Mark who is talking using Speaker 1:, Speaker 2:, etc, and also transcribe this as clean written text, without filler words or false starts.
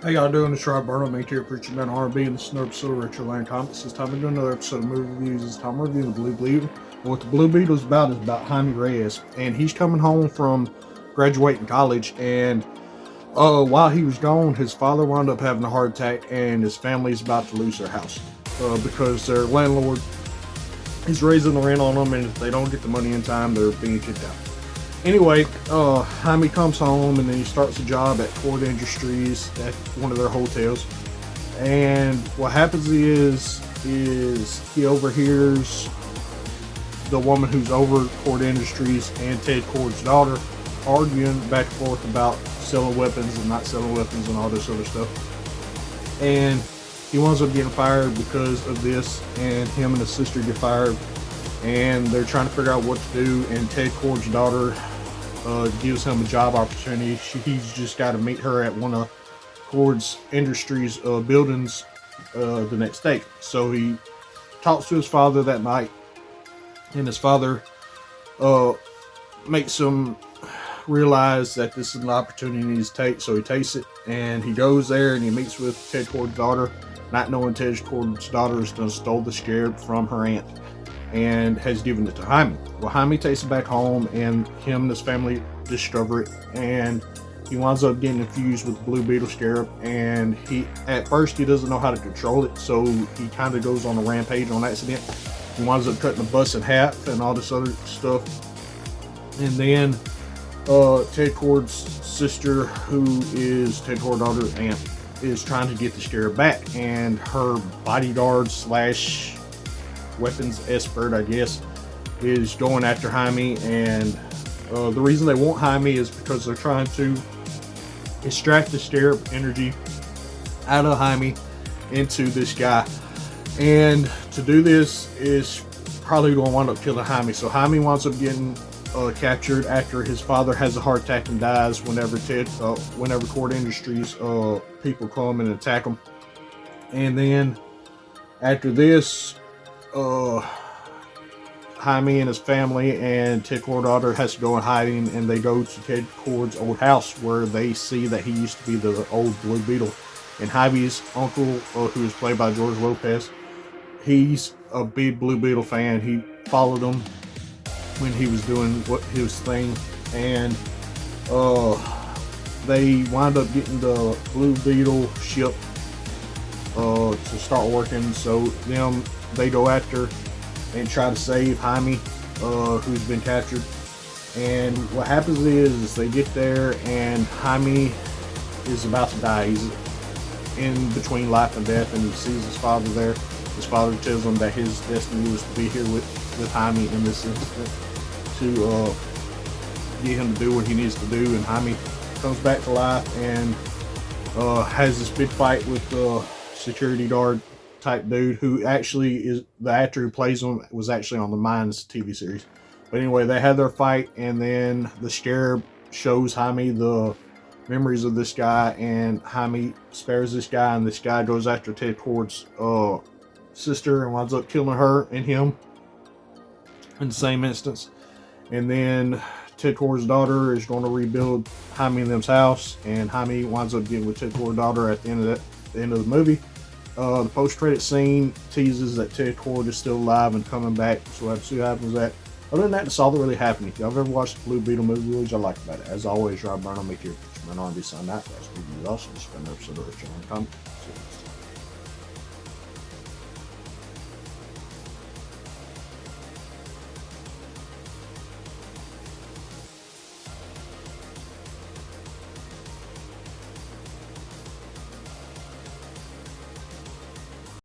Speaker 1: How y'all doing? It's Rob Bartle, here preaching about R&B and this is another episode of Retro Land Comics. It's time to do another episode of movie reviews. It's time to review the Blue Beetle. And what the Blue Beetle is about Jaime Reyes. And he's coming home from graduating college, and while he was gone, his father wound up having a heart attack, and his family is about to lose their house because their landlord is raising the rent on them, and if they don't get the money in time, they're being kicked out. Anyway, Jaime comes home and then he starts a job at Cord Industries at one of their hotels. And what happens is he overhears the woman who's over Cord Industries and Ted Cord's daughter arguing back and forth about selling weapons and not selling weapons and all this other stuff. And he winds up getting fired because of this, and him and his sister get fired. And they're trying to figure out what to do, and Ted Cord's daughter gives him a job opportunity. He's just got to meet her at one of Cord's Industries buildings the next day. So he talks to his father that night, and his father makes him realize that this is an opportunity he needs to take. So he takes it, and he goes there and he meets with Ted Cord's daughter, not knowing Ted Cord's daughter has done stole the scarab from her aunt and has given it to Jaime. Well, Jaime takes it back home, and him and his family discover it, and he winds up getting infused with the Blue Beetle scarab. And at first he doesn't know how to control it, so he kind of goes on a rampage on accident. He winds up cutting the bus in half and all this other stuff. And then Ted Cord's sister, who is Ted Cord's daughter's aunt, is trying to get the scarab back, and her bodyguard slash weapons expert, I guess, is going after Jaime. And the reason they want Jaime is because they're trying to extract the scarab energy out of Jaime into this guy. And to do this is probably going to wind up killing Jaime. So Jaime winds up getting captured after his father has a heart attack and dies whenever Cord Industries people come and attack him. And then after this, Jaime and his family and Ted Cord's daughter has to go in hiding, and they go to Ted Cord's old house where they see that he used to be the old Blue Beetle. And Jaime's uncle, who is played by George Lopez, he's a big Blue Beetle fan. He followed him when he was doing his thing, and they wind up getting the Blue Beetle ship to start working. So they go after and try to save Jaime, who's been captured. And what happens is they get there, and Jaime is about to die. He's in between life and death, and he sees his father there. His father tells him that his destiny was to be here with Jaime in this instant to get him to do what he needs to do. And Jaime comes back to life and has this big fight with the security guard type dude, who actually is the actor who plays him was actually on the Minds TV series. But anyway, they had their fight, and then the scarab shows Jaime the memories of this guy, and Jaime spares this guy, and this guy goes after Ted Cord's sister and winds up killing her and him in the same instance. And then Ted Cord's daughter is going to rebuild Jaime and them's house, and Jaime winds up getting with Ted Cord's daughter at the end of the movie. The post-credit scene teases that Ted Cord is still alive and coming back, so we'll have to see what happens with that. Other than that, that's all that really happened. If y'all ever watched the Blue Beetle movie, what y'all like about it? As always, Rob Burnham, make your man on be signed out. That's what you also spend an episode of Retro Land Comics.